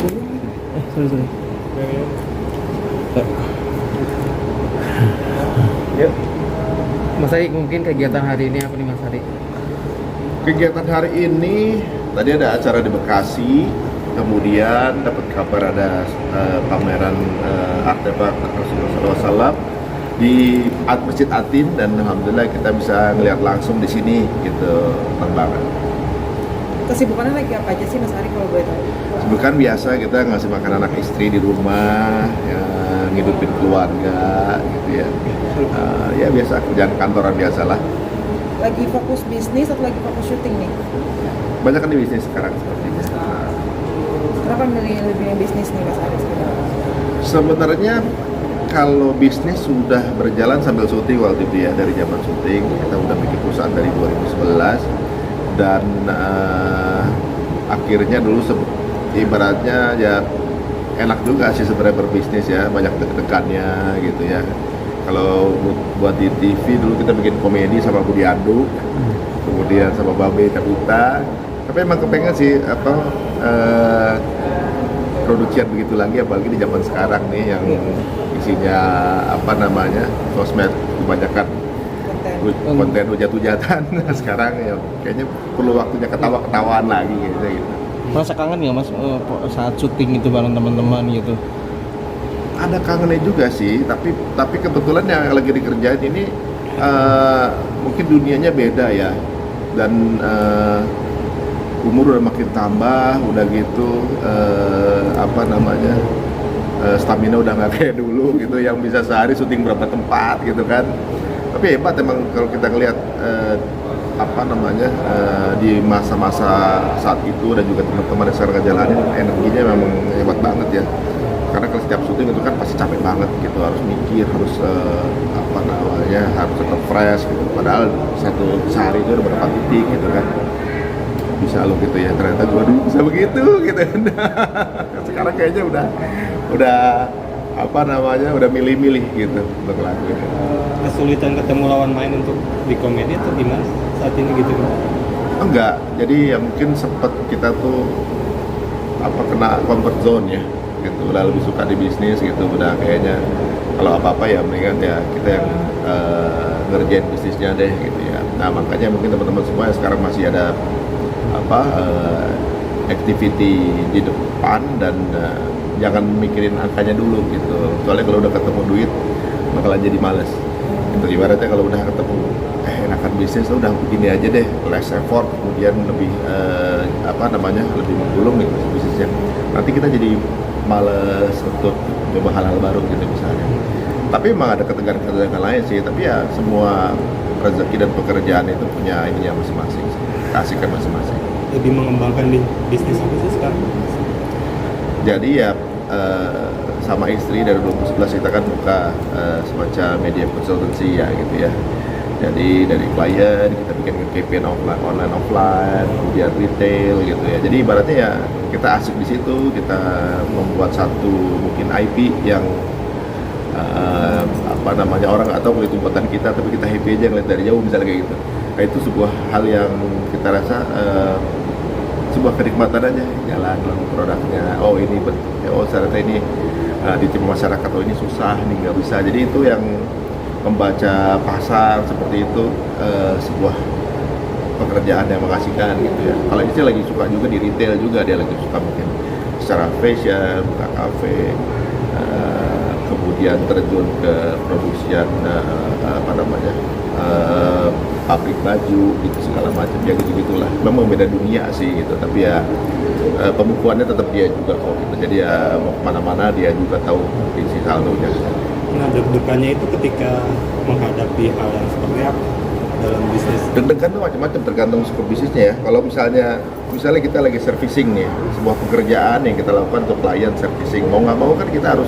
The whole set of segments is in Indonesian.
Sorry. Yuk. Mas Ari, mungkin kegiatan hari ini apa nih Mas Ari? Kegiatan hari ini tadi ada acara di Bekasi, kemudian dapat kabar ada pameran artefak Rasulullah SAW di Masjid Atin, dan alhamdulillah kita bisa ngelihat langsung di sini gitu terbangan. Kesibukannya lagi apa aja sih Mas Ari kalau boleh tahu? Bukan biasa kita ngasih makan anak istri di rumah, ya, ngidupin keluarga gitu ya. Ya biasa kerjaan kantoran biasalah. Lagi fokus bisnis atau lagi fokus syuting nih? Banyak kan di bisnis sekarang sepertinya. Kenapa milih lebih yang bisnis nih Mas Ari sekarang? Sebenarnya kalau bisnis sudah berjalan sambil syuting waktu itu ya, dari zaman syuting kita udah bikin perusahaan dari 2011, dan akhirnya dulu ibaratnya ya enak juga sih sebenarnya berbisnis ya, banyak deg-degannya gitu ya. Kalau buat di TV dulu kita bikin komedi sama Budi Adu, kemudian sama Babe Kapita, tapi emang kepengen sih produksian begitu lagi, apalagi di zaman sekarang nih yang isinya sosmed kebanyakan konten hujat-hujatan. Sekarang ya kayaknya perlu waktunya ketawa-ketawaan lagi gitu. Masa kangen nggak Mas saat syuting itu bareng teman-teman gitu? Ada kangennya juga sih, tapi kebetulan yang lagi dikerjain ini mungkin dunianya beda ya, dan umur udah makin tambah, udah gitu stamina udah nggak kayak dulu gitu, yang bisa sehari syuting berapa tempat gitu kan. Tapi hebat emang kalau kita ngelihat di masa-masa saat itu, dan juga teman-teman yang sekarang ngejalanin, energinya memang hebat banget ya. Karena kalau setiap syuting itu kan pasti capek banget gitu, harus mikir, harus harus tetap fresh gitu. Padahal sehari itu udah berapa titik gitu kan. Bisa lo gitu ya, ternyata gue dulu bisa begitu gitu. Sekarang kayaknya udah milih-milih gitu untuk ngelakuin. Kesulitan ketemu lawan main untuk di komedi atau gimana saat ini gitu? Enggak, jadi ya mungkin sempet kita tuh kena comfort zone ya gitu, udah lebih suka di bisnis gitu, udah kayaknya kalau apa-apa ya mendingan ya kita yang ngerjain bisnisnya deh gitu ya. Nah makanya mungkin teman-teman semua yang sekarang masih ada activity di depan, dan jangan mikirin angkanya dulu gitu, soalnya kalau udah ketemu duit bakalan jadi males gitu. Ibaratnya kalau udah ketemu enakan bisnis, udah begini aja deh, less effort, kemudian lebih lebih menggulung gitu bisnisnya, nanti kita jadi males untuk coba hal-hal baru gitu misalnya. Tapi memang ada ketegangan-ketegangan lain sih, tapi ya semua rezeki dan pekerjaan itu punya ininya masing-masing, keasikan masing-masing. Lebih mengembangkan di bisnis apa sih sekarang? Jadi ya sama istri dari 2011 kita kan buka semacam media consultancy ya gitu ya. Jadi dari klien kita bikin campaign online offline, kemudian retail gitu ya. Jadi ibaratnya ya kita asik di situ, kita membuat satu mungkin IP yang orang nggak tahu kalau itu buatan kita, tapi kita happy aja ngeliat dari jauh misalnya kayak gitu. Nah, itu sebuah hal yang kita rasa sebuah kenikmatan aja, jalan produknya. Oh ini ternyata ini diterima masyarakat, oh ini susah nih, nggak bisa. Jadi itu yang membaca pasar seperti itu sebuah pekerjaan yang mengasihkan gitu ya. Kalau ini lagi suka juga di retail juga, dia lagi suka mungkin secara fashion, buka kafe, kemudian terjun ke produksian pabrik baju gitu segala macam ya, gitu gitulah. Memang beda dunia sih gitu, tapi ya pembukuannya tetap dia juga kok gitu. Jadi ya mau kemana-mana dia juga tahu isi saldonya. Nah, deg-degannya itu ketika menghadapi hal yang seperti apa dalam bisnis? Deg-degan tuh macam-macam tergantung skop bisnisnya ya. Kalau misalnya kita lagi servicing nih, sebuah pekerjaan yang kita lakukan untuk klien servicing, mau nggak mau kan kita harus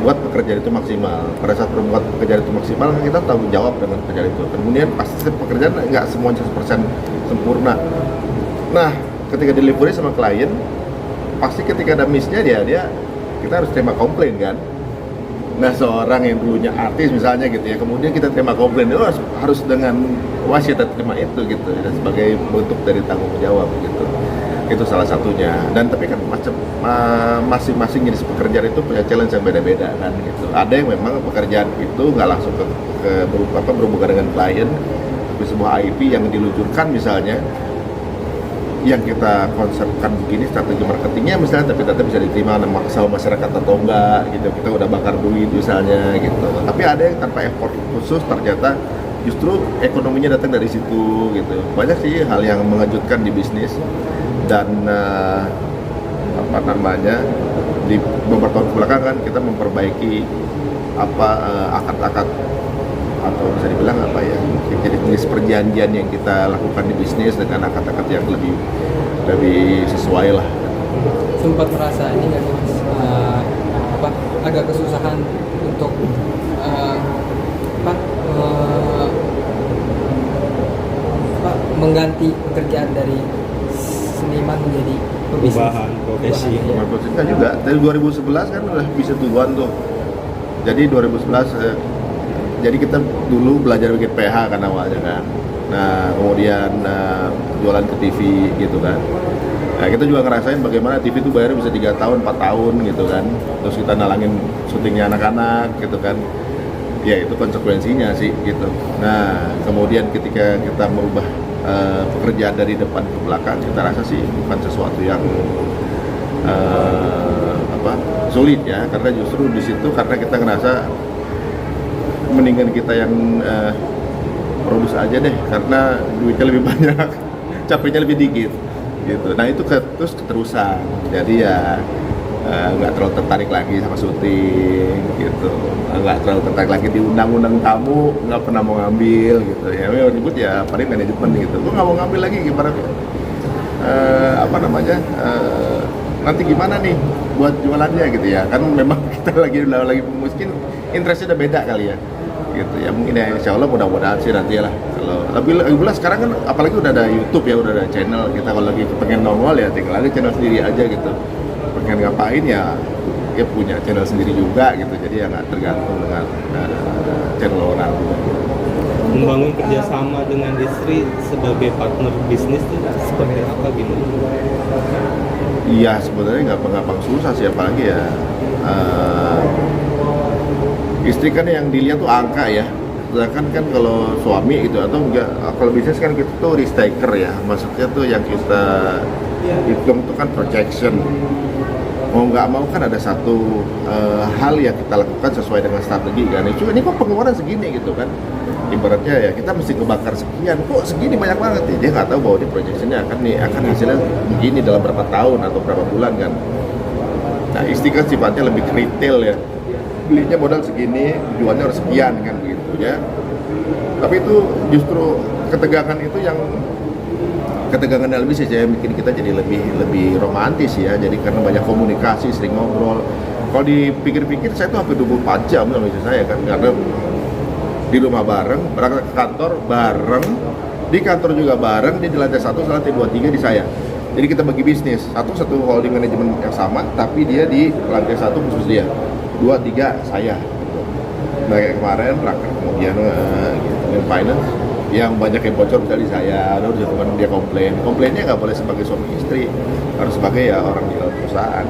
buat pekerjaan itu maksimal. Pada saat membuat pekerjaan itu maksimal, kita tanggung jawab dengan pekerjaan itu. Kemudian pasti pekerjaan nggak semuanya 100% sempurna. Nah, ketika delivery sama klien, pasti ketika ada miss-nya dia kita harus terima komplain kan. Nah, seorang yang dulunya artis misalnya gitu ya, kemudian kita terima komplain, itu harus dengan was kita terima itu gitu, dan sebagai bentuk dari tanggung jawab gitu. Itu salah satunya. Dan tapi kan masing-masing jenis pekerjaan itu punya challenge yang beda-beda kan gitu. Ada yang memang pekerjaan itu nggak langsung berhubungan dengan klien, tapi sebuah IP yang diluncurkan misalnya, yang kita konsepkan begini strategi marketingnya misalnya, tapi tetap bisa diterima sama masyarakat atau enggak gitu, kita udah bakar duit misalnya gitu. Tapi ada yang tanpa effort khusus ternyata justru ekonominya datang dari situ gitu. Banyak sih hal yang mengejutkan di bisnis. Dan di beberapa tahun belakangan kita memperbaiki akad-akad atau bisa dibilang jenis perjanjian yang kita lakukan di bisnis dengan akad-akad yang lebih sesuai lah. Sempat merasa ini nggak sih Mas, agak kesusahan untuk mengganti pekerjaan dari seniman menjadi pebisnis? Perubahan profesi. Kan juga dari 2011 kan udah bisa duluan tuh. Jadi 2011 jadi kita dulu belajar bikin PH kan awalnya kan. Nah kemudian jualan ke TV gitu kan. Nah kita juga ngerasain bagaimana TV itu bayarnya bisa 3 tahun, 4 tahun gitu kan. Terus kita nalangin syutingnya anak-anak gitu kan. Ya itu konsekuensinya sih gitu. Nah kemudian ketika kita merubah pekerjaan dari depan ke belakang, kita rasa sih bukan sesuatu yang sulit ya, karena justru di situ karena kita ngerasa mendingan kita yang produksi aja deh, karena duitnya lebih banyak, capeknya lebih dikit gitu. Nah itu terus keterusan, jadi ya nggak terlalu tertarik lagi sama syuting gitu, nggak terlalu tertarik lagi diundang-undang tamu, nggak pernah mau ngambil gitu ya. Ribut ya paling manajemen gitu, gue nggak mau ngambil lagi gimana nanti gimana nih buat jualannya gitu ya, kan memang kita lagi mungkin interestnya udah beda kali ya gitu ya. Mungkin ya insya Allah mudah-mudahan sih nanti lah, kalau lebih sekarang kan apalagi udah ada YouTube ya, udah ada channel, kita kalau lagi pengen nongol ya tinggal aja channel sendiri aja gitu, pengen ngapain ya punya channel sendiri juga gitu, jadi ya nggak tergantung dengan channel orang juga. Membangun kerjasama dengan istri sebagai partner bisnis itu seperti apa gimana? Iya sebenarnya nggak gampang susah sih, apalagi ya istri kan yang dilihat tuh angka ya, sedangkan kan kalau suami gitu atau enggak, kalau bisnis kan kita tuh risk taker ya, maksudnya tuh yang kita hitung tuh kan projection. Mau nggak mau kan ada satu hal yang kita lakukan sesuai dengan strategi kan. Ini kok pengeluaran segini gitu kan. Ibaratnya ya kita mesti kebakar sekian, kok segini banyak banget nih. Dia nggak tahu bahwa di proyeksinya akan hasilnya begini dalam berapa tahun atau berapa bulan kan. Nah istri kan sifatnya lebih retail ya. Belinya modal segini, jualnya harus sekian kan begitu ya. Tapi itu justru ketegangan itu yang dalam bisnis ya bikin kita jadi lebih romantis ya. Jadi karena banyak komunikasi, sering ngobrol. Kalau dipikir-pikir saya tuh hampir 24 jam sama istri saya kan, karena di rumah bareng, berangkat ke kantor bareng, di kantor juga bareng, dia di lantai 1, lantai 2, 3 di saya. Jadi kita bagi bisnis, satu holding manajemen yang sama, tapi dia di lantai 1 khusus dia, 2, 3 saya. Nah kayak kemarin raker kemudian gitu, yang finance yang banyak yang bocor dari saya, lalu dia komplainnya nggak boleh sebagai suami istri, harus sebagai ya orang di dalam perusahaan.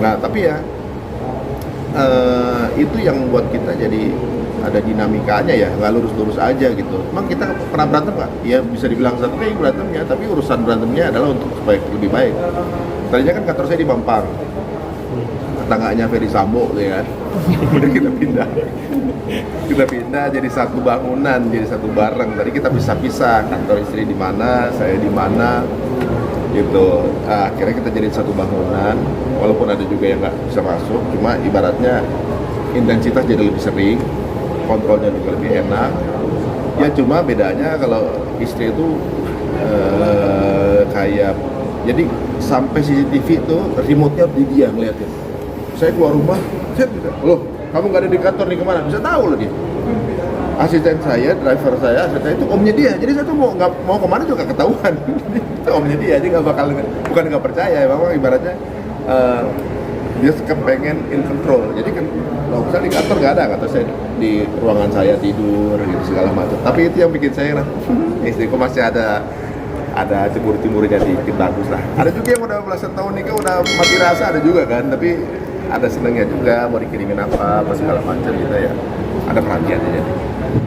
Nah tapi ya itu yang membuat kita jadi ada dinamikanya ya, nggak lurus-lurus aja gitu. Emang kita pernah berantem nggak? Ya bisa dibilang satu berantemnya, tapi urusan berantemnya adalah untuk supaya lebih baik. Tadinya kan kantor saya di Mampang, tetangganya Ferry Sambo gitu kan. Kemudian kita pindah jadi satu bangunan, jadi satu bareng. Tadi kita pisah-pisah, kantor istri di mana, saya di mana gitu. Akhirnya kita jadi satu bangunan, walaupun ada juga yang nggak bisa masuk, cuma ibaratnya intensitas jadi lebih sering, kontrolnya juga lebih enak. Ya cuma bedanya kalau istri itu kayak, jadi sampai CCTV itu remote-nya di dia ngeliatin. Saya keluar rumah, saya bisa, loh kamu nggak ada di kantor nih, kemana? Bisa tahu loh dia. Asisten saya, driver saya, asisten saya itu omnya dia. Jadi saya tuh mau kemana juga ketahuan. Itu omnya dia, dia nggak bakal, bukan nggak percaya, memang ibaratnya dia kepengen in control. Jadi kan kalau misalnya di kantor nggak ada, kata saya di ruangan saya tidur gitu segala macam. Tapi itu yang bikin saya istriku masih ada ada timur-timurnya dikit bagus lah. Ada juga yang udah belasan tahun nikah udah mati rasa, ada juga kan, tapi ada senengnya juga mau dikirimin apa segala macam gitu ya, ada perhatiannya jadi.